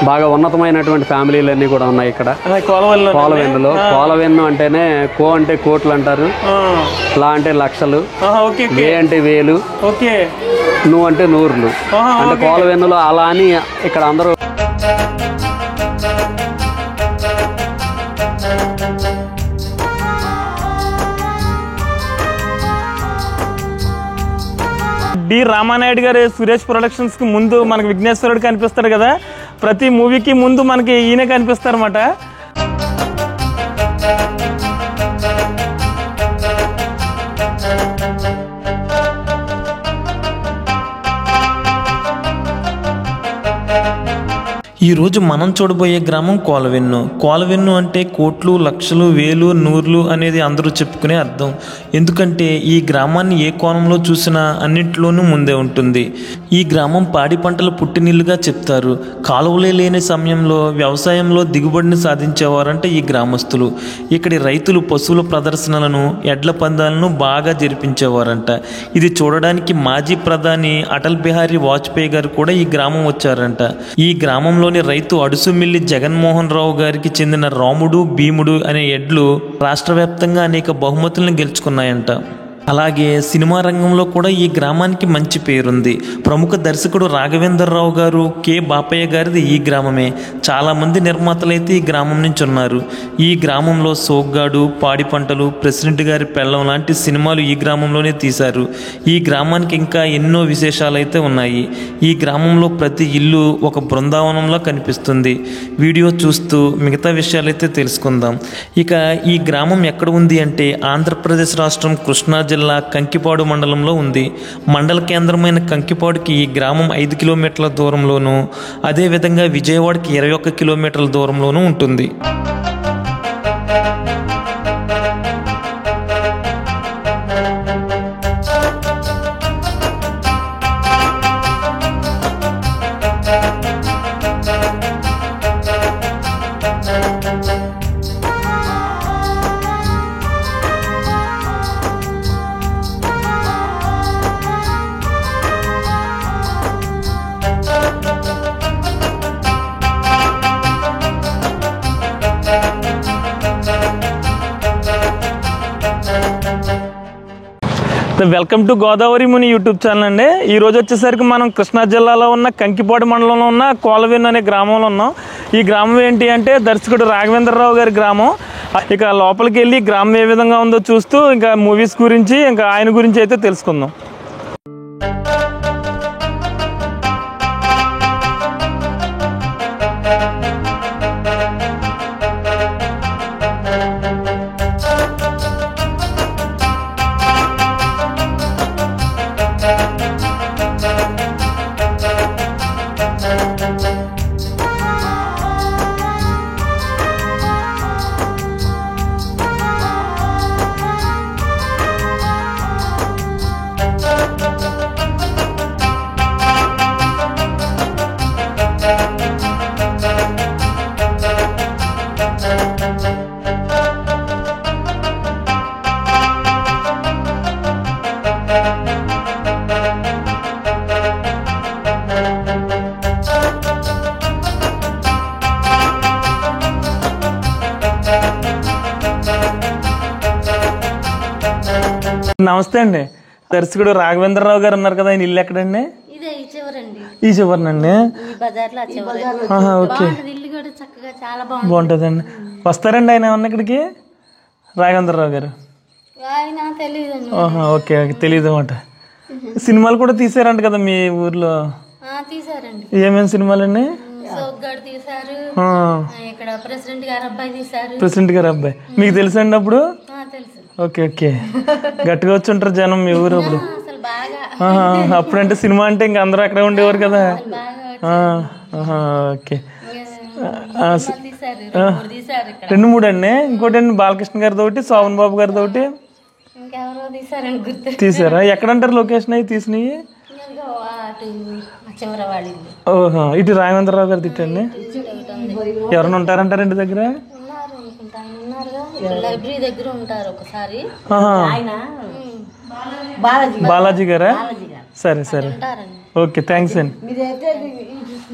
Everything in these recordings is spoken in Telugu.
బాగా ఉన్నతమైనటువంటి ఫ్యామిలీలన్నీ కూడా ఉన్నాయి ఇక్కడ. కోలవెన్నులో కోలవెన్ను అంటేనే కో అంటే కోట్లు అంటారు, లా అంటే లక్షలు, వే అంటే వేలు, నువ్వు అంటే నూర్లు. అంటే కోలవెన్నులో అలా అని ఇక్కడ అందరూ. డి రామానాయుడు గారు సురేష్ ప్రొడక్షన్స్ కి ముందు మనకి విఘ్నేశ్వరుడు కనిపిస్తాడు కదా, ప్రతి మూవీకి ముందు మనకి ఈయన కనిపిస్తారు అన్నమాట. ఈరోజు మనం చూడబోయే గ్రామం కోలవెన్ను. కోలవెన్ను అంటే కోట్లు, లక్షలు, వేలు, నూర్లు అనేది అందరూ చెప్పుకునే అర్థం. ఎందుకంటే ఈ గ్రామాన్ని ఏ కోణంలో చూసినా అన్నింటిలోనూ ముందే ఉంటుంది. ఈ గ్రామం పాడి పంటలు పుట్టినిల్లుగా చెప్తారు. కాలువలే లేని సమయంలో వ్యవసాయంలో దిగుబడిని సాధించేవారంటే ఈ గ్రామస్తులు. ఇక్కడి రైతులు పశువుల ప్రదర్శనలను, ఎడ్ల పందాలను బాగా జరిపించేవారంట. ఇది చూడడానికి మాజీ ప్రధాని అటల్ బిహారీ వాజ్పేయి గారు కూడా ఈ గ్రామం వచ్చారంట. ఈ గ్రామంలో రైతు అడుసుమిల్లి జగన్మోహన్ రావు గారికి చెందిన రాముడు, భీముడు అనే ఎడ్లు రాష్ట్ర వ్యాప్తంగా అనేక బహుమతులను గెలుచుకున్నాయంట. అలాగే సినిమా రంగంలో కూడా ఈ గ్రామానికి మంచి పేరుంది. ప్రముఖ దర్శకుడు రాఘవేంద్రరావు గారు, కె బాపయ్య గారిది ఈ గ్రామమే. చాలామంది నిర్మాతలైతే ఈ గ్రామం నుంచి ఉన్నారు. ఈ గ్రామంలో సోగ్గాడు, పాడి పంటలు, ప్రెసిడెంట్ గారి పెళ్ళం లాంటి సినిమాలు ఈ గ్రామంలోనే తీశారు. ఈ గ్రామానికి ఇంకా ఎన్నో విశేషాలైతే ఉన్నాయి. ఈ గ్రామంలో ప్రతి ఇల్లు ఒక బృందావనంలో కనిపిస్తుంది. వీడియో చూస్తూ మిగతా విషయాలైతే తెలుసుకుందాం. ఇక ఈ గ్రామం ఎక్కడ ఉంది అంటే ఆంధ్రప్రదేశ్ రాష్ట్రం కృష్ణా జిల్లా కంకిపాడు మండలంలో ఉంది. మండల కేంద్రమైన కంకిపాడుకి ఈ గ్రామం 5 కిలోమీటర్ల దూరంలోనూ, అదేవిధంగా విజయవాడకి 21 కిలోమీటర్ల దూరంలోనూ ఉంటుంది. Welcome to Godavari Muni YouTube channel అండి. ఈ రోజు వచ్చేసరికి మనం కృష్ణా జిల్లాలో ఉన్న కంకిపాడు మండలంలో ఉన్న కోలవెన్ను అనే గ్రామంలో ఉన్నాం. ఈ గ్రామం ఏంటి అంటే దర్శకుడు రాఘవేంద్రరావు గారి గ్రామం. ఇక లోపలికి వెళ్ళి గ్రామం ఏ విధంగా ఉందో చూస్తూ ఇంకా మూవీస్ గురించి, ఇంకా ఆయన గురించి అయితే తెలుసుకుందాం. నమస్తే అండి. దర్శకుడు రాఘవేంద్రరావు గారు ఉన్నారు కదా, ఆయన ఇల్లు ఎక్కడండి? ఈ చివరినండి. ఓకే, బాగుంటుందండి. వస్తారండి ఆయన ఏమన్నా ఇక్కడికి? రాఘవేంద్రరావు గారు ఓకే ఓకే, తెలియదు అన్నమాట. సినిమాలు కూడా తీసారంట కదా మీ ఊర్లో? ఏమేమి సినిమాలండి? ప్రెసిడెంట్ గారు అబ్బాయి మీకు తెలుసండి అప్పుడు? ఓకే ఓకే, గట్టిగా వచ్చి ఉంటారు జనం మీ ఊరు అప్పుడు. అప్పుడంటే సినిమా అంటే ఇంక అందరూ అక్కడే ఉండేవారు కదా. ఓకే, 2-3 అండి. ఇంకోటి అండి బాలకృష్ణ గారిది ఒకటి, శోభన్ బాబు గారిది ఒకటి తీసారా? ఎక్కడంటారు లొకేషన్ అవి తీసినవి? ఓహో, ఇటు రాఘవేంద్రరావు గారు తిట్టండి. ఎవరైనా ఉంటారంటారు ఇంటి దగ్గర? బాలాజీ గారా? సరే సరే, ఓకే, థ్యాంక్స్ అండి.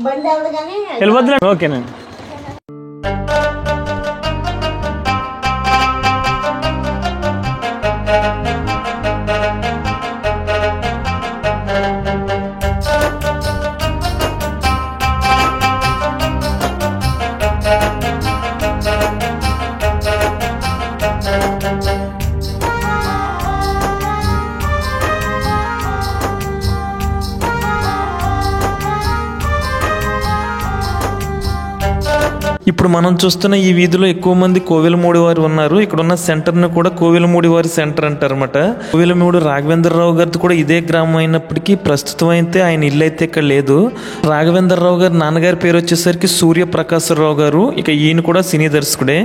వెళ్ళిపోద్దులే. ఓకేనండి. ఇప్పుడు మనం చూస్తున్న ఈ వీధిలో ఎక్కువ మంది కోవెలమూడి వారు ఉన్నారు. ఇక్కడ ఉన్న సెంటర్ను కూడా కోవెలమూడి వారి సెంటర్ అంటారన్నమాట. కోవెలమూడి రాఘవేంద్రరావు గారిది కూడా ఇదే గ్రామం అయినప్పటికీ ప్రస్తుతం అయితే ఆయన ఇల్లు అయితే ఇక్కడ లేదు. రాఘవేంద్రరావు గారి నాన్నగారి పేరు వచ్చేసరికి సూర్యప్రకాశరావు గారు. ఇక ఈయన కూడా సినీ దర్శకుడే.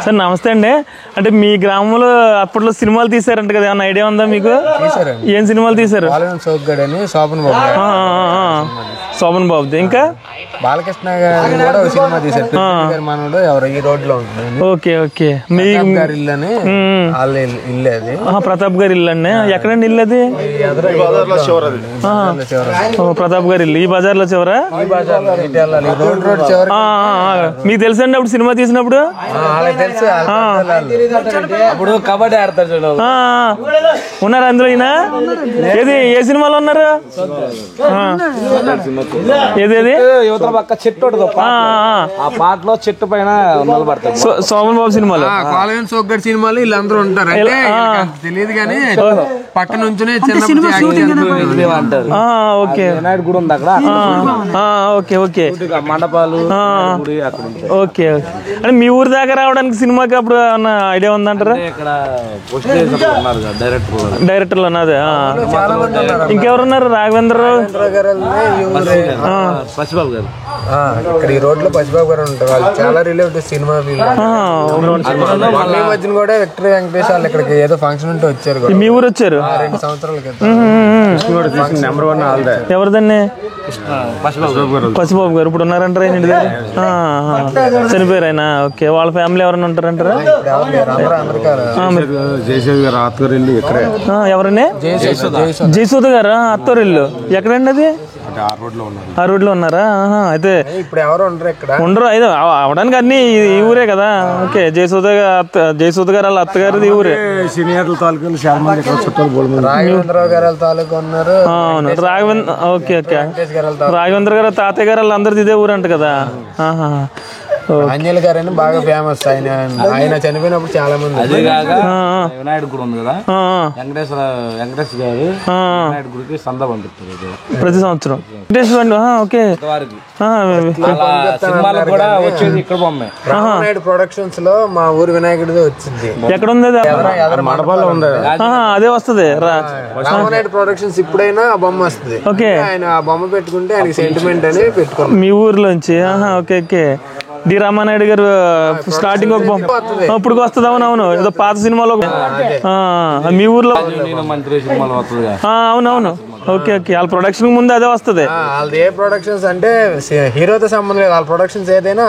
సార్ నమస్తే అండి. అంటే మీ గ్రామంలో అప్పట్లో సినిమాలు తీసారంట కదా, ఏమన్నా ఐడియా ఉందా మీకు? ఏం సినిమాలు తీసారు? శోభన్ బాబుది. ఇంకా బాలకృష్ణ గారు కూడా ఒక సినిమా తీశారు. మనోడు ఎవరు ఈ రోడ్ లో ఉంటుంది. Okay okay. మీ ఇల్లు అని ఇల్లు అది. ప్రతాప్ గారి ఇల్లు అండి. ఎక్కడండి ఇల్లు అది? ప్రతాప్ గారి ఇల్లు ఈ బజార్ లో చివరా? రోడ్ చివర. మీకు తెలుసండి అప్పుడు సినిమా తీసినప్పుడు? తెలుసు. అప్పుడు కబడ్డీ ఆడతారు చూడ. ఉన్నారు అందులో. ఈయన ఏది ఏ సినిమాలో ఉన్నారు? ఏది యువతల పక్క చెట్టు ఆ పాటలో చెట్టు పైన నిలబడతారు. శోభన్ బాబు సినిమాలో, కాలవేన్ సోగ్గడ్ సినిమాలు వీళ్ళందరూ ఉంటారు. తెలియదు కానీ పక్క నుంచునే ఓకే. వినాయకుడు గుడి ఉంది అక్కడ. Okay okay. మండపాలు. ఓకే. అంటే మీ ఊరి దాకా రావడానికి సినిమాకి అప్పుడు ఏమన్నా ఐడియా ఉందంటారా? డైరెక్టర్లు ఉన్నది. ఇంకెవరున్నారు? రాఘవేంద్రరావు పసిబాబు గారు. ఇక్కడ ఈ రోడ్ లో పసిబాబు గారు ఉంటారు. వాళ్ళు చాలా రిలేటివ్ సినిమా మధ్యన కూడా విక్టరీ వెంకటేష్ వాళ్ళు ఇక్కడికి ఏదో ఫంక్షన్ ఉంటే వచ్చారు. మీ ఊరు వచ్చారు 2 సంవత్సరాల క్రితం. నెంబర్ 1 ఆల్దే. ఎవరిదండి? పసిబాబు గారు. ఇప్పుడు ఉన్నారంటారా ఇంటి దగ్గర? చనిపోయారు ఆయన. ఓకే. వాళ్ళ ఫ్యామిలీ ఎవరైనా ఉంటారంటారా? ఎవరండి? జయసూద గారు అత్తోరిల్లు. ఎక్కడండి అది? ఆ రోడ్ లో ఉన్నారా? అయితే ఇప్పుడు ఎవరు ఉండరు ఇక్కడ. ఉండరు. అయితే అవడానికి అన్ని ఈ ఊరే కదా. ఓకే. జయసూద గారు వాళ్ళ అత్తగారిది ఈ ఊరే. రాఘవేంద్రరావు గారు తాలూకా ఉన్నారు. అవును. Okay okay. రాఘవేంద్ర గారు తాతయ్య గారు వాళ్ళందరిది ఇదే ఊరు అంట కదా. అంజలి గారు అని బాగా ఫేమస్. ఆయన చనిపోయినప్పుడు చాలా మంది. వినాయకుడు గుడి ఉంది కదా, వెంకటేష్ గారు వినాయకుడి గుడికి సంద పంపిస్తారు ప్రతి సంవత్సరం. ఓకే. కూడా వచ్చేది ఇక్కడ బొమ్మే. రామనాయుడు ప్రొడక్షన్స్ లో మా ఊరు వినాయకుడిది వచ్చింది. ఎక్కడ ఉంది? మడపల్లో ఉంది. అదే వస్తుంది. రామనాయుడు ప్రొడక్షన్స్ ఇప్పుడైనా ఆ బొమ్మ వస్తుంది. ఓకే. ఆయన ఆ బొమ్మ పెట్టుకుంటే ఆయనకి సెంటిమెంట్ అని పెట్టుకున్నాం మీ ఊర్లోంచి. Okay okay. D Ramanaidu garu starting ఒక బొమ్మ ఇప్పుడు వస్తుంది. అవునవును. ఏదో పాత సినిమాలో మీ ఊర్లో. అవునవును. Okay okay. వాళ్ళ ప్రొడక్షన్ ముందు అదే వస్తుంది. వాళ్ళది ఏ ప్రొడక్షన్స్ అంటే హీరోతో సంబంధం లేదు. వాళ్ళ ప్రొడక్షన్స్ ఏదైనా.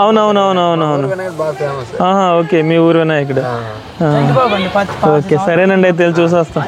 అవునవునవునవునవును. బాగా ఫేమస్. ఓకే. మీ ఊరు వినాయకుడు. ఓకే. సరేనండి. అయితే చూసి వస్తాం.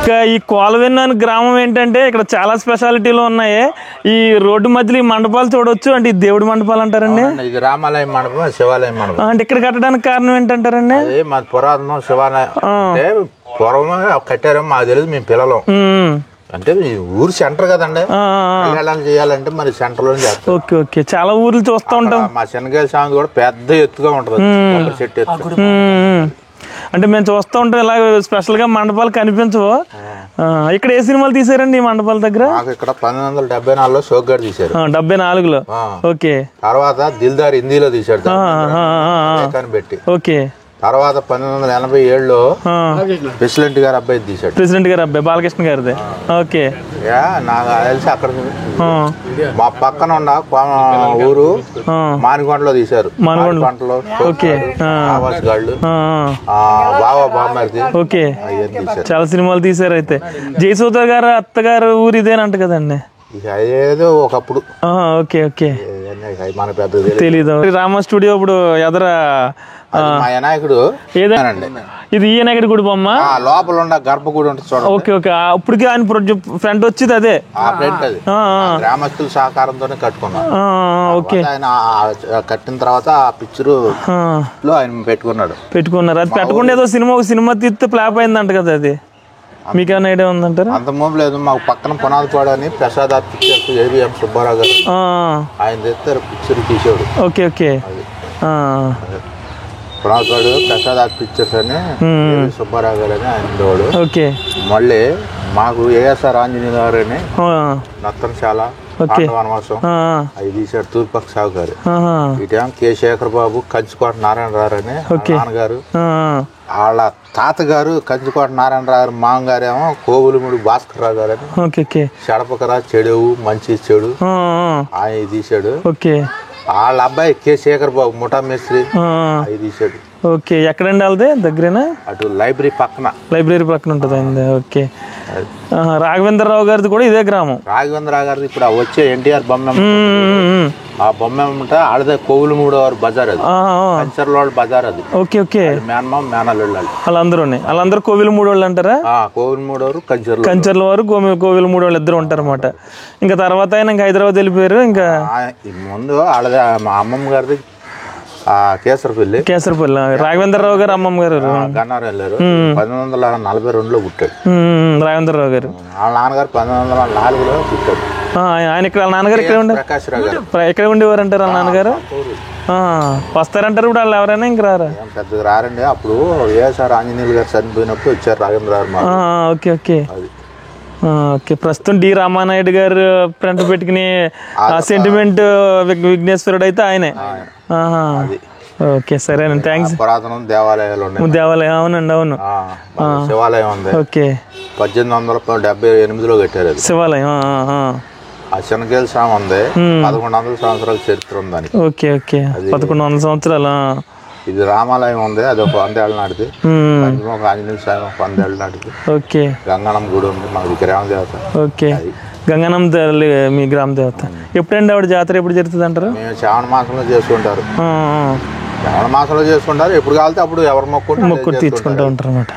ఇంకా ఈ కోలవెన్ను అనే గ్రామం ఏంటంటే ఇక్కడ చాలా స్పెషాలిటీలు ఉన్నాయి. ఈ రోడ్డు మధ్యలో ఈ మండపాలు చూడవచ్చు. అంటే ఈ దేవుడి మండపాలు అంటారండి. ఇది రామాలయం మండపం, శివాలయం మండపం. అంటే ఇక్కడ కట్టడానికి కారణం ఏంటంటారండి? మా పురాతనం శివాలయం అంటే పూర్వమే కట్టారు, మాకు తెలియదు, మేము పిల్లలు. అంటే ఊరు సెంటర్ కదండి, కళ్యాణాలు చేయాలంటే మరి సెంటర్ లో చేస్తాం. ఓకే ఓకే, చాలా ఊర్లు చూస్తూ ఉంటాం. మా శనగాయల సాంగ్ కూడా పెద్ద ఎత్తుగా ఉంటది, చెట్టు ఎత్తు. అంటే మేము చూస్తూ ఉంటాం ఇలా స్పెషల్ గా మండపాలు కనిపించవు. ఇక్కడ ఏ సినిమాలు తీసారండి ఈ మండపాల దగ్గర? మాకు ఇక్కడ 1974లో సోగ్గాడు తీశారు. 74లో. ఓకే. తర్వాత దిల్దార్ హిందీలో తీశాడు పెట్టి. ఓకే. తర్వాత 1987లో ప్రెసిడెంట్ గారి అబ్బాయి తీశాడు. ప్రెసిడెంట్ గారి అబ్బాయి బాలకృష్ణ గారిది. ఓకే. నాకు తెలిసి అక్కడ మా పక్కన ఉన్న ఊరు మానికొండలో తీశారు. మానికొండలో గాళ్ళు, బావా బామ్మది. ఓకే, చాలా సినిమాలు తీశారు. అయితే జయసూద గారు అత్తగారు ఊరు ఇదేనంట కదండి? ఏదో ఒకప్పుడు. ఓకే ఓకే, మన పెద్ద తెలీదు. రామ స్టూడియో ఇప్పుడు ఎదర మా వినాయకుడు ఏదేనండి. ఇది ఈ వినాయకుడి గుడి బొమ్మ లోపల ఉన్న గర్భగుడి ఉంటుంది చూడండి. ఓకే ఓకే, ఇప్పటికి ఆయన ఫ్రంట్ వచ్చేది అదే. అది గ్రామస్తుల సహకారంతోనే కట్టుకున్నాం. ఓకే. ఆయన కట్టిన తర్వాత ఆ పిక్చర్ లో ఆయన పెట్టుకున్నారు. అది పెట్టకుండా ఏదో ఒక సినిమా తీస్తే ఫ్లాప్ అయిందంట కదా, అది మీకేమైనా ఐడియా ఉందంటారా? అంత మూడు లేదు. మాకు పక్కన పునాదిపాడు అని ప్రసాద్ పిక్చర్స్ ఏబిఎం సుబ్బారావు గారు ఆయన తెస్తారు, పిక్చర్ తీసాడు. Okay okay. Punadipadu Prasad pictures అని సుబ్బారావు గారు అని ఆయన ఉండేవాడు. ఓకే. మళ్ళీ మాకు ఏఎస్ఆర్ ఆంజనేయ గారు అని నత్తనశాల వనవాసం అవి తీశాడు తూర్పక్క సాగు గారు. ఇటేమో కె శేఖర్ బాబు, కంచుకోట నారాయణరావు అని నాన్నగారు. వాళ్ళ తాతగారు కంచుకోట నారాయణరావు, మామగారేమో కోవులముడి భాస్కర్ రావు గారు అని చెడపకరా చెడువు మంచి చెడు ఆయన తీశాడు. వాళ్ళ అబ్బాయి కె శేఖర్ బాబు ముఠా మేస్త్రి అవి తీశాడు. ఓకే. ఎక్కడండి వాళ్ళది? దగ్గరేనా? అటు లైబ్రరీ పక్కన ఉంటుంది అయింది. ఓకే. రాఘవేంద్రరావు గారిది కూడా ఇదే గ్రామం. రాఘవేంద్రరావు గారిది ఇప్పుడు వచ్చే ఎన్టీఆర్ బొమ్మ, ఆ బొమ్మ ఏమంటే ఆడదే కోవులమూడవారు బజార్, అది కంచర్లోళ్ళ బజార్. అది ఓకే ఓకే. మేనమామ మేనల్లుళ్ళు వాళ్ళందరూ కోవిలమూడి వాళ్ళు అంటారా? కోవిలమూడవారు కంచర్ల వారు కోవిలమూడి వాళ్ళు ఇద్దరు ఉంటారు అనమాట. ఇంకా తర్వాత ఆయన హైదరాబాద్ వెళ్ళిపోయారు. ఇంకా ముందు వాళ్ళది మా అమ్మమ్మ గారిది కేసరపల్లి. రాఘవేంద్రరావు గారు అమ్మమ్మ గారు గన్నారం వెళ్ళారు. 1942లో పుట్టాడు రాఘవేంద్రరావు గారు. వాళ్ళ నాన్నగారు 1904లో పుట్టాడు. ఆయన ఇక్కడ వాళ్ళ నాన్నగారు ఇక్కడ ఎక్కడ ఉండేవారు అంటారు? వాళ్ళ నాన్నగారు వస్తారంటారు ఇప్పుడు వాళ్ళు ఎవరైనా? ఇంక రారా? పెద్దగా రారండి. అప్పుడు ఏఎస్ఆర్ ఆంజనేయులు గారు చనిపోయినప్పుడు వచ్చారు రాఘవేంద్రరావు. Okay okay okay. ప్రస్తుతం డి రామానాయుడు గారు ఫ్రంట్ పెట్టుకుని సెంటిమెంట్ విఘ్నేశ్వరుడు అయితే ఆయనే. ఓకే, సరేనండి, థ్యాంక్స్. పురాతనం దేవాలయం అవునండి, అవును. శివాలయం ఉంది. ఓకే. 1878లో కట్టారు శివాలయం. ఆ శనగేల స్వామి ఉంది, 1100 సంవత్సరాల చరిత్ర ఉంది దానికి. ఓకే ఓకే, 1100 సంవత్సరాలు. ఇది రామాలయం ఉంది, అది ఒక 100 ఏళ్ళ నాటిది. ఆంజనేయ స్వామి 100 ఏళ్ళ నాటిది. ఓకే. గంగానం గుడి ఉంది మాకు గ్రామ దేవత. ఓకే. గంగానం మీ గ్రామ దేవత. ఎప్పుడండి ఆవిడ జాతర ఎప్పుడు జరుగుతుంది అంటారు? మేము శ్రావణ మాసంలో చేసుకుంటారు. ఎప్పుడు కావాలితే అప్పుడు ఎవరు మొక్కు తీర్చుకుంటూ ఉంటారు అనమాట.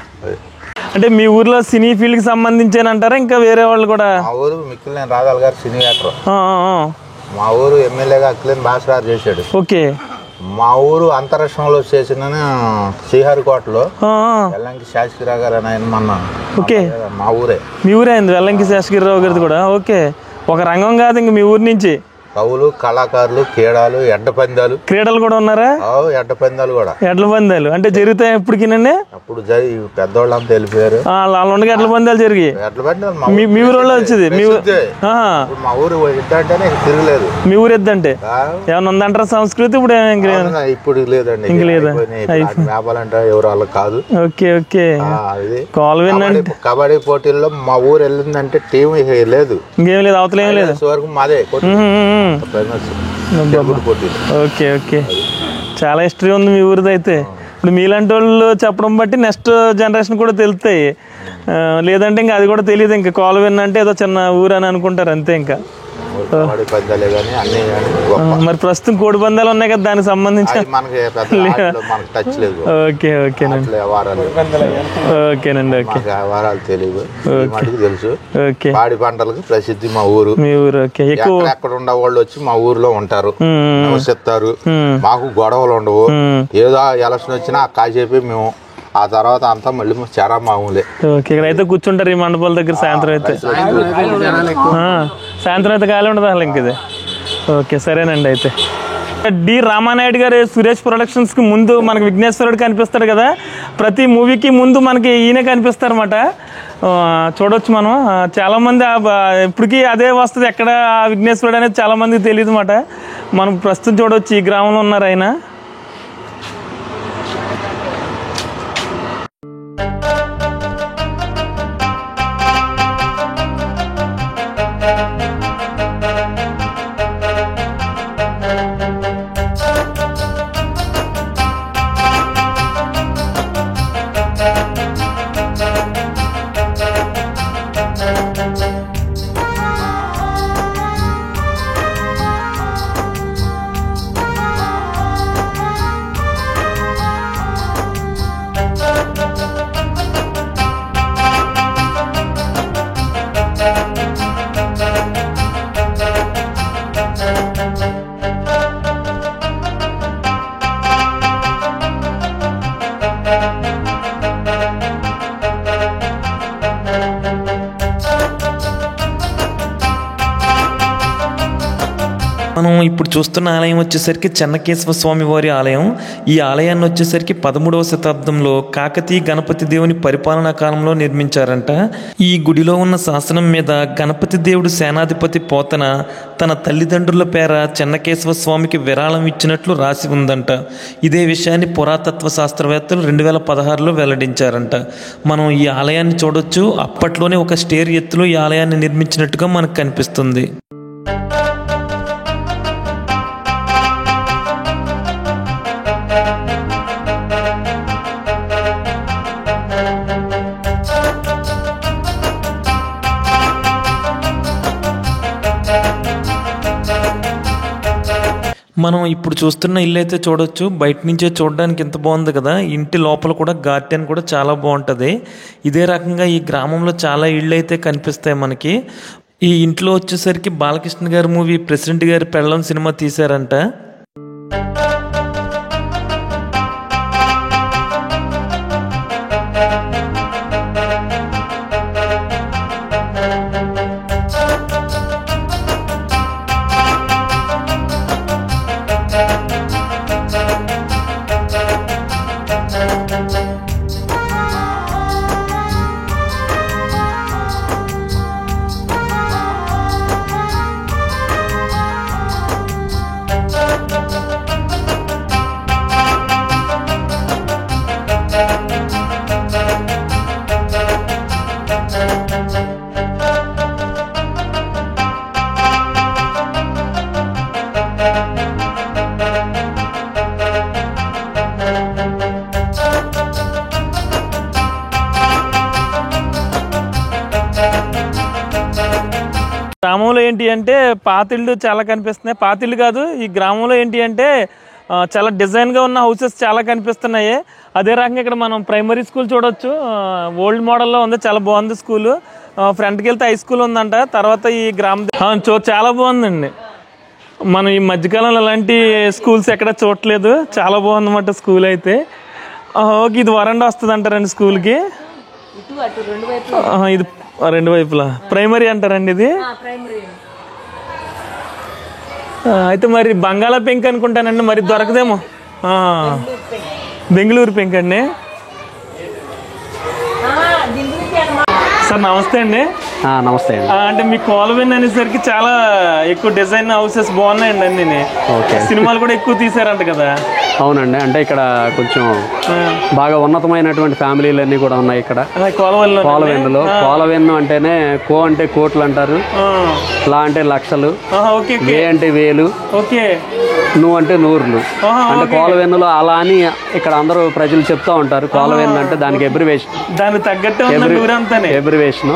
అంటే మీ ఊర్లో సినీ ఫీల్డ్ కి సంబంధించేనంటారా ఇంకా వేరే వాళ్ళు కూడా? మా ఊరు మిక్కిలినేని రాఘాల్ గారు సినీ యాక్టర్. మా ఊరు ఎమ్మెల్యేగా అక్కిలేని భాస్కర్ చేశాడు. ఓకే. మా ఊరు అంతరిక్షంలో చేసిన శ్రీహరికోటలో వెల్లంకి శాస్త్రిరావు గారు అని ఆయన మొన్న. ఓకే. మా ఊరే. మీ ఊరే అయింది వెల్లంకి శాస్త్రిరావు గారిది కూడా. ఓకే. ఒక రంగం కాదు ఇంక మీ ఊరి నుంచి కవులు, కళాకారులు, క్రీడలు కూడా ఉన్నారా? ఎడ్ల పందాలు కూడా. ఎడ్ల పందాలు అంటే జరుగుతాయి ఎప్పటికినండి? అప్పుడు పెద్దోళ్ళంతా వెళ్ళిపోయారు. వాళ్ళ ఎడ్ల పందాలు జరిగి మీ ఊరిలో వచ్చేది. మా ఊరు ఎద్దంటేనే తిరగలేదు. మీ ఊరు ఎద్దంటే ఏమన్నా ఉందంటారా సంస్కృతి? ఇప్పుడు ఇప్పుడు లేదండి, ఇంక లేదా మేపాలంటే ఎవరు వాళ్ళకి కాదు. Okay okay. కబడ్డీ పోటీల్లో మా ఊరు వెళ్ళిందంటే టీం లేదు, ఇంకేం లేదు, అవతల ఏం లేదు. వరకు మాదే. Okay okay. చాలా హిస్టరీ ఉంది మీ ఊరిది అయితే. ఇప్పుడు మీలాంటి వాళ్ళు చెప్పడం బట్టి నెక్స్ట్ జనరేషన్ కూడా తెలుస్తాయి. లేదంటే ఇంకా అది కూడా తెలియదు. ఇంకా కోలవెన్ను అంటే ఏదో చిన్న ఊరు అని అనుకుంటారు అంతే. ఇంకా కబడ్డీ పందాలే కానీ అన్నీ కానీ గొప్ప. మరి ప్రస్తుతం కోడి పందాలు ఉన్నాయి కదా, దానికి సంబంధించి అది మనకి పెద్ద ఆటలో మనకి టచ్ లేదు. ఓకే ఓకేనండి, వ్యవహారాలు ఓకేనండి, ఓకే, మాకు వ్యవహారాలు తెలియదు, మటుకు తెలుసు. ఓకే. పాడి పంటలకు ప్రసిద్ధి మా ఊరు. మీ ఊరు ఓకే. ఎక్కువ ఎక్కడ ఉండే వాళ్ళు వచ్చి మా ఊర్లో ఉంటారు, నివసిస్తారు. మాకు గొడవలు ఉండవు. ఏదో ఎలక్షన్ వచ్చినా కాసేపు మేము, ఆ తర్వాత అంతా మళ్ళీ చాలా మామూలే. ఓకే. ఇక్కడ అయితే కూర్చుంటారు ఈ మండపాల దగ్గర సాయంత్రం అయితే. సాయంత్రం అయితే ఖాళీ ఉండదు అసలు ఇంక ఇది. ఓకే సరేనండి. అయితే డి రామానాయుడు గారు సురేష్ ప్రొడక్షన్స్కి ముందు మనకి విఘ్నేశ్వరుడు కనిపిస్తాడు కదా, ప్రతి మూవీకి ముందు మనకి ఈయన కనిపిస్తారు అన్నమాట. చూడొచ్చు మనం. చాలామంది ఇప్పటికీ అదే వస్తుంది, ఎక్కడ విఘ్నేశ్వరుడు అనేది చాలామందికి తెలియదు అన్నమాట. మనం ప్రస్తుతం చూడవచ్చు ఈ గ్రామంలో ఉన్నారు ఆయన. మనం ఇప్పుడు చూస్తున్న ఆలయం వచ్చేసరికి చెన్నకేశవ స్వామి వారి ఆలయం. ఈ ఆలయాన్ని వచ్చేసరికి 13వ శతాబ్దంలో కాకతీయ గణపతి దేవుని పరిపాలనా కాలంలో నిర్మించారంట. ఈ గుడిలో ఉన్న శాసనం మీద గణపతి దేవుడు సేనాధిపతి పోతన తన తల్లిదండ్రుల పేర చెన్నకేశవ స్వామికి విరాళం ఇచ్చినట్లు రాసి ఉందంట. ఇదే విషయాన్ని పురాతత్వ శాస్త్రవేత్తలు 2016లో వెల్లడించారంట. మనం ఈ ఆలయాన్ని చూడొచ్చు. అప్పట్లోనే ఒక స్టేర్ ఎత్తులో ఈ ఆలయాన్ని నిర్మించినట్టుగా మనకు కనిపిస్తుంది. మనం ఇప్పుడు చూస్తున్న ఇల్లు అయితే చూడొచ్చు. బయట నుంచే చూడడానికి ఎంత బాగుంది కదా. ఇంటి లోపల కూడా గార్డెన్ కూడా చాలా బాగుంటుంది. ఇదే రకంగా ఈ గ్రామంలో చాలా ఇళ్ళు అయితే కనిపిస్తాయి మనకి. ఈ ఇంట్లో వచ్చేసరికి బాలకృష్ణ గారి మూవీ ప్రెసిడెంట్ గారి పెళ్ళం సినిమా తీశారంట. గ్రామంలో ఏంటి అంటే పాతిళ్ళు చాలా కనిపిస్తున్నాయి. పాతిళ్ళు కాదు, ఈ గ్రామంలో ఏంటి అంటే చాలా డిజైన్గా ఉన్న హౌసెస్ చాలా కనిపిస్తున్నాయి. అదే రకంగా ఇక్కడ మనం ప్రైమరీ స్కూల్ చూడొచ్చు. ఓల్డ్ మోడల్లో ఉంది, చాలా బాగుంది స్కూలు. ఫ్రంట్కి వెళ్తే హై స్కూల్ ఉందంట. తర్వాత ఈ చాలా బాగుందండి. మనం ఈ మధ్యకాలంలో అలాంటి స్కూల్స్ ఎక్కడ చూడట్లేదు. చాలా బాగుందన్నమాట స్కూల్ అయితే. ఓకే, ఇది వరండా వస్తుంది అంటారండి స్కూల్కి. ఇది రెండు వైపులా ప్రైమరీ అంటారండి ఇది. అయితే మరి బంగాళా పెంక్ అనుకుంటానండి, మరి దొరకదేమో. బెంగళూరు పెంక్ అండి. సార్ నమస్తే అండి. నమస్తే అండి. అంటే మీ కోలవెన్ అనేసరికి చాలా ఎక్కువ డిజైన్ హౌసెస్ బాగున్నాయండి అన్ని. సినిమాలు కూడా ఎక్కువ తీసారంట కదా. అవునండి, అంటే ఇక్కడ కొంచెం బాగా ఉన్నతమైనటువంటి ఫ్యామిలీలు అన్ని కూడా ఉన్నాయి ఇక్కడ కోలవెన్నులో. కోలవెన్ను అంటేనే కో అంటే కోట్లు అంటారు, లా అంటే లక్షలు, వే అంటే వేలు, నువ్వు అంటే నూర్లు అంటే కోలవెన్నులు అలా అని ఇక్కడ అందరూ ప్రజలు చెప్తా ఉంటారు. కోలవెన్ను అంటే దానికి దానికి తగ్గట్టు ఎబ్రివేషన్.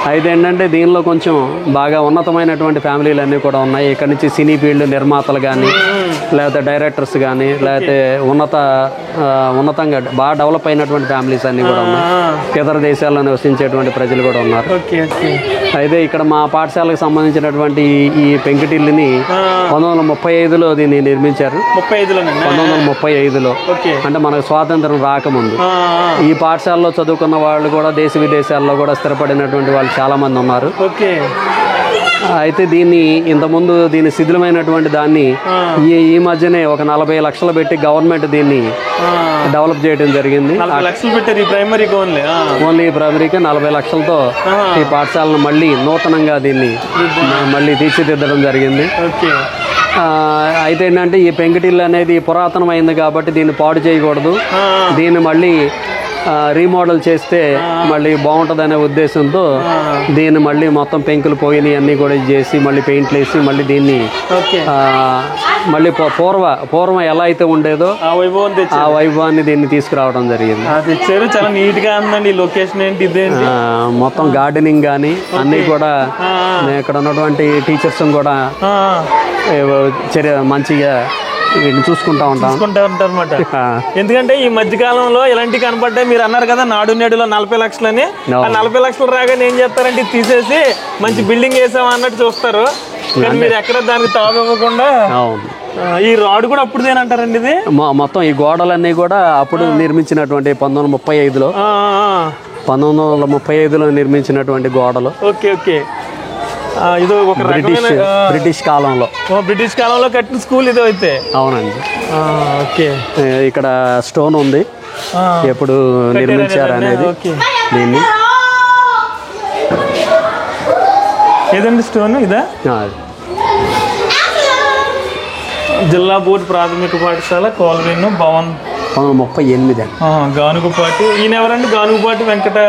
అయితే ఏంటంటే దీనిలో కొంచెం బాగా ఉన్నతమైనటువంటి ఫ్యామిలీలు అన్నీ కూడా ఉన్నాయి. ఇక్కడ నుంచి సినీ ఫీల్డ్ నిర్మాతలు కానీ, లేకపోతే డైరెక్టర్స్ కానీ, లేకపోతే ఉన్నతంగా బాగా డెవలప్ అయినటువంటి ఫ్యామిలీస్ అన్నీ కూడా ఉన్నాయి. ఇతర దేశాల్లో నివసించేటువంటి ప్రజలు కూడా ఉన్నారు. అయితే ఇక్కడ మా పాఠశాలకు సంబంధించినటువంటి ఈ పెంకుటిల్లుని 1935లో దీన్ని నిర్మించారు. 1935లో అంటే మనకు స్వాతంత్రం రాకముందు. ఈ పాఠశాలలో చదువుకున్న వాళ్ళు కూడా దేశ విదేశాల్లో కూడా స్థిరపడినటువంటి వాళ్ళు చాలా మంది ఉన్నారు. అయితే దీన్ని ఇంతకుముందు దీన్ని శిథిలమైనటువంటి దాన్ని ఈ మధ్యనే ఒక 40 లక్షలు పెట్టి గవర్నమెంట్ దీన్ని డెవలప్ చేయడం జరిగింది. ఓన్లీ ప్రైమరీకి 40 లక్షలతో ఈ పాఠశాలను మళ్ళీ నూతనంగా దీన్ని మళ్ళీ తీర్చిదిద్దడం జరిగింది. అయితే ఏంటంటే ఈ పెంకుటిల్లు అనేది పురాతనమైంది కాబట్టి దీన్ని పాడు చేయకూడదు, దీన్ని మళ్ళీ రీమోడల్ చేస్తే మళ్ళీ బాగుంటుందనే ఉద్దేశంతో దీన్ని మళ్ళీ మొత్తం పెంకులు పోయినవి అన్నీ కూడా చేసి మళ్ళీ పెయింట్లు వేసి మళ్ళీ దీన్ని మళ్ళీ పూర్వం ఎలా అయితే ఉండేదో ఆ వైభవాన్ని దీన్ని తీసుకురావడం జరిగింది. చాలా నీట్ గా ఉందండి. లొకేషన్ ఏంటి? మొత్తం గార్డెనింగ్ కానీ అన్నీ కూడా ఇక్కడ ఉన్నటువంటి టీచర్స్ కూడా మంచిగా వీటిని చూసుకుంటా ఉంటారు అనమాట. ఎందుకంటే ఈ మధ్య కాలంలో ఇలాంటివి కనపడ్డాయి. మీరు అన్నారు కదా నాడు నేడులో 40 లక్షలని. ఆ 40 లక్షలు రాగానే ఏం చేస్తారంటే తీసేసి మంచి బిల్డింగ్ వేసామా అన్నట్టు చూస్తారు. కానీ మీరు ఎక్కడ దానికి తావివ్వకుండా ఈ రాడ్ కూడా అప్పుడుదేనంటారండి. ఇది మొత్తం ఈ గోడలన్నీ కూడా అప్పుడు నిర్మించినటువంటి 1935లో నిర్మించినటువంటి గోడలు. ఇది ఒక బ్రిటిష్ కాలంలో కట్టిన స్కూల్ ఇది అయితే. అవునండి. ఇక్కడ స్టోన్ ఉంది, ఎప్పుడు నిర్మించారు అనేది. దీన్ని ఏదండి స్టోన్? ఇదా? జిల్లా బోర్డు ప్రాథమిక పాఠశాల కోలవెన్ను భవన్ 1938. గానుగుపాటి. ఈయన ఎవరండి? గానుగుపాటి వెంకట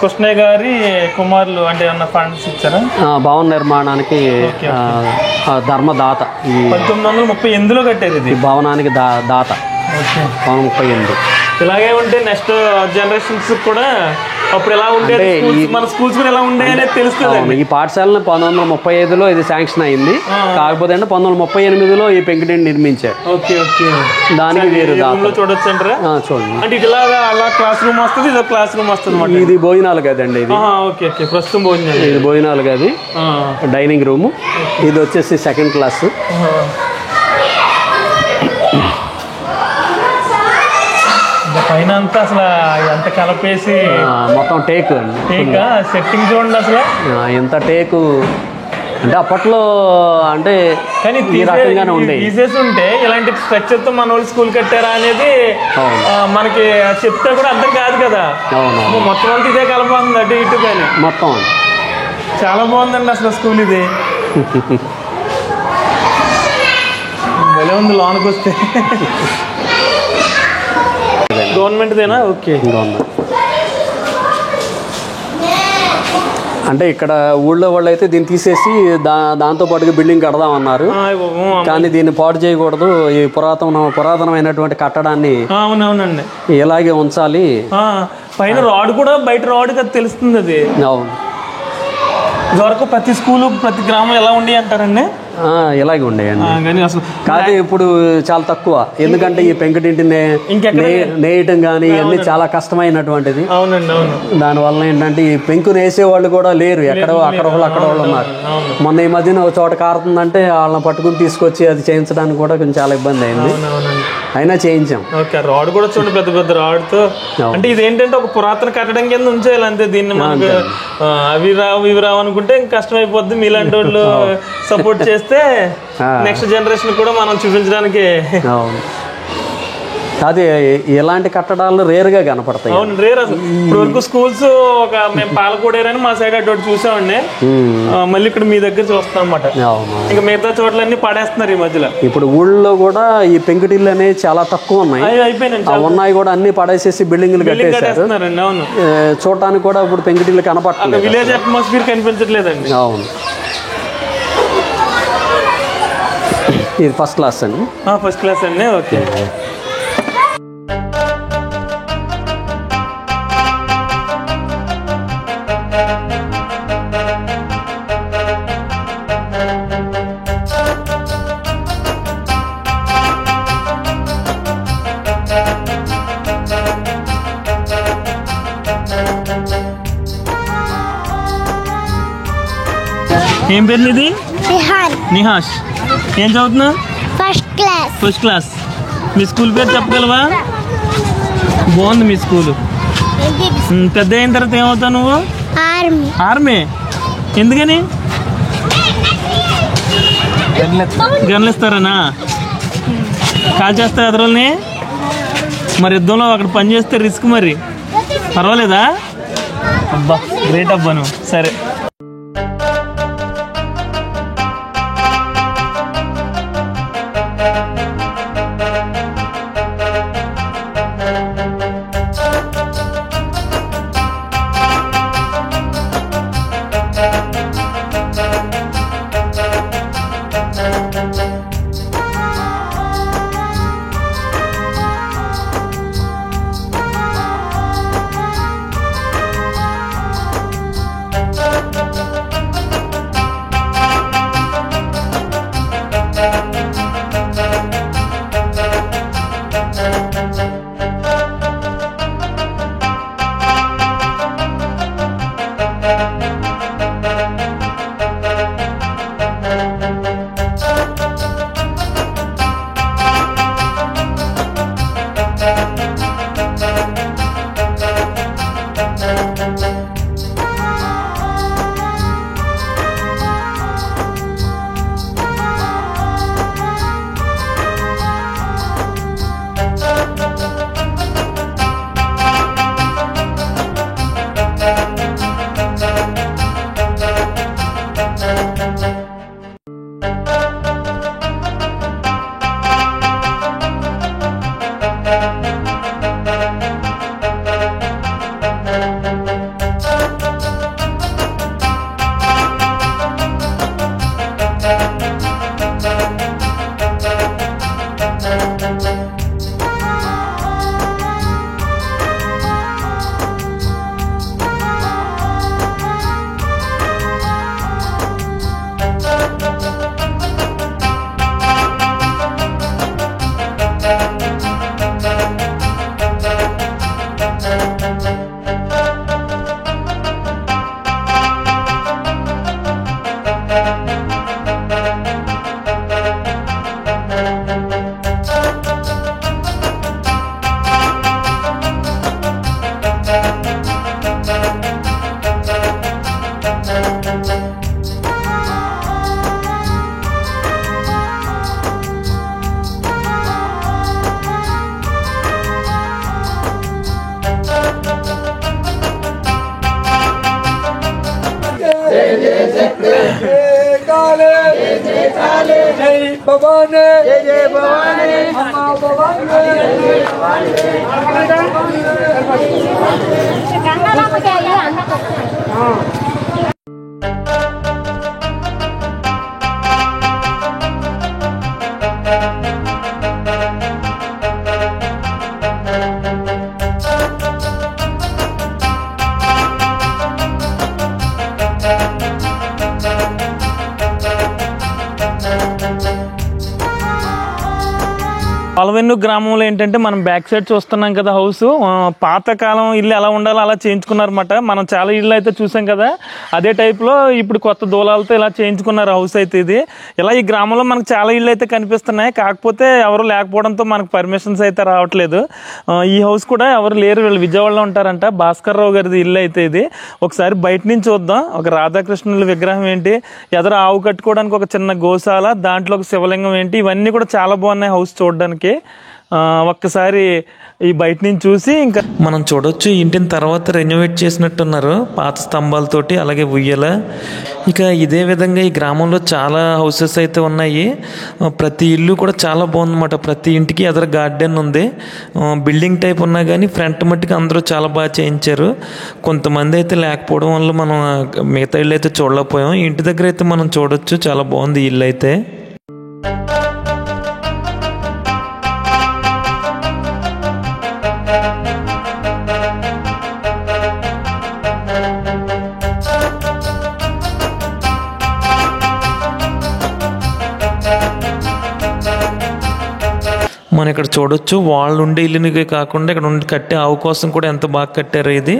కృష్ణయ్య గారి కుమారులు. అంటే ఏమన్నా ఫండ్స్ ఇచ్చారా? భవన నిర్మాణానికి ధర్మదాత. 1938లో కట్టారు ఇది. భవనానికి దాత 1938. ఇలాగే ఉంటే నెక్స్ట్ జనరేషన్స్ కూడా అప్పుడు ఎలా ఉండేది, మన స్కూల్స్ కూడా ఎలా ఉండే అనేది తెలుస్తుంది. ఈ పాఠశాలను 1935లో ఇది శాంక్షన్ అయింది. కాకపోతే అంటే 1938లో ఈ పెంకుటిల్లు నిర్మించారు. దానికి వేరు చూడొచ్చు అంటారా? చూడండి. అంటే ఇలాగా అలా క్లాస్ రూమ్ వస్తుంది, ఇది క్లాస్ రూమ్ వస్తుంది. ఇది భోజనాలు గదండి. ఇది ప్రస్తుతం భోజనాలు. ఇది భోజనాలు గది, డైనింగ్ రూము. ఇది వచ్చేసి సెకండ్ క్లాస్. పైన అంతా అసలు ఎంత కలిపేసి మొత్తం టేకు సెట్టింగ్ చూడండి. అసలు ఎంత టేకు అంటే అప్పట్లో అంటే కానీ ఈ రకంగానే ఉండే. తీసేసి ఉంటే ఇలాంటి స్ట్రక్చర్ తో మన వాళ్ళు స్కూల్ కట్టారా అనేది మనకి చెప్తే కూడా అర్థం కాదు కదా. మొత్తం అంతా ఇదే కలపంది అటు ఇటు. కానీ మొత్తం చాలా బాగుందండి అసలు స్కూల్ ఇది. భలే ఉంది లోనికి వస్తే. గవర్నమెంట్దేనా? గవర్నమెంట్. అంటే ఇక్కడ ఊళ్ళో వాళ్ళు అయితే దీన్ని తీసేసి దాంతో పాటుగా బిల్డింగ్ కడదామన్నారు. కానీ దీన్ని పాడు చేయకూడదు, ఈ పురాతనమైనటువంటి కట్టడాన్ని అవునవునండి ఇలాగే ఉంచాలి. పైన రాడ్ కూడా బయట రాడ్ కదా తెలుస్తుంది. అది అవును. ఇదివరకు ప్రతి స్కూలు ప్రతి గ్రామం ఎలా ఉండి అంటారండి? ఇలాగే ఉండేయండి. కానీ ఇప్పుడు చాలా తక్కువ. ఎందుకంటే ఈ పెంకుటింటిని నేయటం కానీ అన్ని చాలా కష్టమైనటువంటిది. అవునండి, అవును. దానివల్ల ఏంటంటే ఈ పెంకుని వేసేవాళ్ళు కూడా లేరు. ఎక్కడో అక్కడ వాళ్ళు ఉన్నారు. మొన్న ఈ మధ్యన ఒక చోట కారుతుందంటే వాళ్ళని పట్టుకుని తీసుకొచ్చి అది చేయించడానికి కూడా కొంచెం చాలా ఇబ్బంది అయింది. అయినా చేయించాం. రాడ్ కూడా చూడండి, పెద్ద పెద్ద రాడ్తో. అంటే ఇదేంటంటే ఒక పురాతన కట్టడం కింద ఉంచేయాలి అంతే. దీన్ని మనకు అవి రావు అనుకుంటే ఇంకా కష్టం అయిపోద్ది. మీలాంటి వాళ్ళు సపోర్ట్ చేస్తే నెక్స్ట్ జనరేషన్ కూడా మనం చూపించడానికి. అది ఇలాంటి కట్టడాలు రేరుగా కనపడతాయి. అవును, రేర్. అసలు ఇప్పుడు వరకు స్కూల్స్ ఒక మేము పాలకోడేరని మా సైడ్ అటు చూసామండి. మళ్ళీ ఇక్కడ మీ దగ్గర చూస్తాం అన్నమాట. ఇంకా మిగతా చోట్లన్నీ పడేస్తున్నారు ఈ మధ్యలో. ఇప్పుడు ఊళ్ళో కూడా ఈ పెంకుటిల్లు అనేవి చాలా తక్కువ ఉన్నాయి. ఉన్నాయి కూడా అన్ని పడేసేసి బిల్డింగ్లు కట్టేస్తారు. అవును, చూడటానికి కూడా ఇప్పుడు పెంకుటిల్లు కనపడలేదు. విలేజ్ అట్మాస్ఫియర్ కనిపించట్లేదండి. అవును. ఇది ఫస్ట్ క్లాస్ అండి. ఫస్ట్ క్లాస్ అండి. ఓకే. ఏం పేరు నీది? నిహాష్. ఏం చదువుతున్నా? First class. మీ స్కూల్ పేరు చెప్పగలవా? బాగుంది మీ స్కూలు. పెద్ద అయిన తర్వాత ఏమవుతావు నువ్వు? ఆర్మీ. ఎందుకని? గన్లు ఇస్తారనా? కాల్ చేస్తావు ఎదురుల్ని? మరి యుద్ధంలో అక్కడ పని చేస్తే రిస్క్, మరి పర్వాలేదా? అబ్బా గ్రేట్ అబ్బా నువ్వు. సరే. పాలవెన్ను గ్రామంలో ఏంటంటే మనం బ్యాక్ సైడ్ చూస్తున్నాం కదా హౌస్, పాతకాలం ఇల్లు ఎలా ఉండాలో అలా చేయించుకున్నారన్నమాట. మనం చాలా ఇళ్ళు అయితే చూసాం కదా, అదే టైప్లో ఇప్పుడు కొత్త దూలాలతో ఇలా చేయించుకున్నారు హౌస్ అయితే. ఇది ఇలా ఈ గ్రామంలో మనకు చాలా ఇళ్ళు అయితే కనిపిస్తున్నాయి, కాకపోతే ఎవరు లేకపోవడంతో మనకు పర్మిషన్స్ అయితే రావట్లేదు. ఈ హౌస్ కూడా ఎవరు లేరు, వీళ్ళు విజయవాడలో ఉంటారంట. భాస్కర్ రావు గారిది ఇల్లు అయితే ఇది. ఒకసారి బయట నుంచి చూద్దాం. ఒక రాధాకృష్ణుల విగ్రహం ఏంటి, ఎదురు ఆవు కట్టుకోవడానికి ఒక చిన్న గోశాల, దాంట్లో ఒక శివలింగం ఏంటి, ఇవన్నీ కూడా చాలా బాగున్నాయి హౌస్ చూడడానికి. ఒక్కసారి ఈ బయట నుంచి చూసి ఇంకా మనం చూడొచ్చు ఇంటిని తర్వాత రెనోవేట్ చేసినట్టున్నారు పాత స్తంభాలతోటి, అలాగే ఉయ్యల. ఇక ఇదే విధంగా ఈ గ్రామంలో చాలా హౌసెస్ అయితే ఉన్నాయి. ప్రతి ఇల్లు కూడా చాలా బాగుందన్నమాట. ప్రతి ఇంటికి ఎదురు గార్డెన్ ఉంది. బిల్డింగ్ టైప్ ఉన్నా కానీ ఫ్రంట్ మట్టికి అందరూ చాలా బాగా చేయించారు. కొంతమంది అయితే లేకపోవడం వల్ల మనం మిగతా ఇల్లు అయితే చూడలేకపోయాం. ఇంటి దగ్గర అయితే మనం చూడొచ్చు, చాలా బాగుంది ఇల్లు అయితే. మనం ఇక్కడ చూడొచ్చు వాళ్ళు ఉండే ఇల్లునికే కాకుండా ఇక్కడ ఉండి కట్టే ఆవు కోసం కూడా ఎంత బాగా కట్టారు ఇది.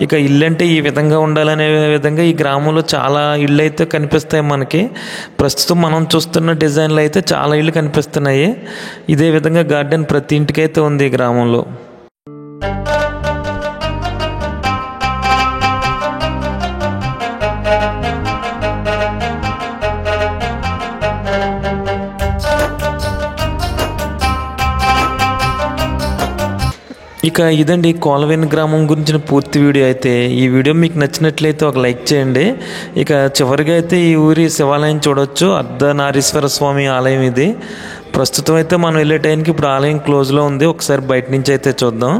ఇక ఇల్లు అంటే ఈ విధంగా ఉండాలనే విధంగా ఈ గ్రామంలో చాలా ఇళ్ళు అయితే కనిపిస్తాయి మనకి. ప్రస్తుతం మనం చూస్తున్న డిజైన్లు అయితే చాలా ఇళ్ళు కనిపిస్తున్నాయి. ఇదే విధంగా గార్డెన్ ప్రతి ఇంటికైతే ఉంది ఈ గ్రామంలో. ఇక ఇదండి కోలవెన్ను గ్రామం గురించిన పూర్తి వీడియో అయితే. ఈ వీడియో మీకు నచ్చినట్లయితే ఒక లైక్ చేయండి. ఇక చివరిగా అయితే ఈ ఊరి శివాలయం చూడొచ్చు. అర్ధనారీశ్వర స్వామి ఆలయం ఇది. ప్రస్తుతం అయితే మనం వెళ్ళే టైంకి ఇప్పుడు ఆలయం క్లోజ్లో ఉంది. ఒకసారి బయట నుంచి అయితే చూద్దాం.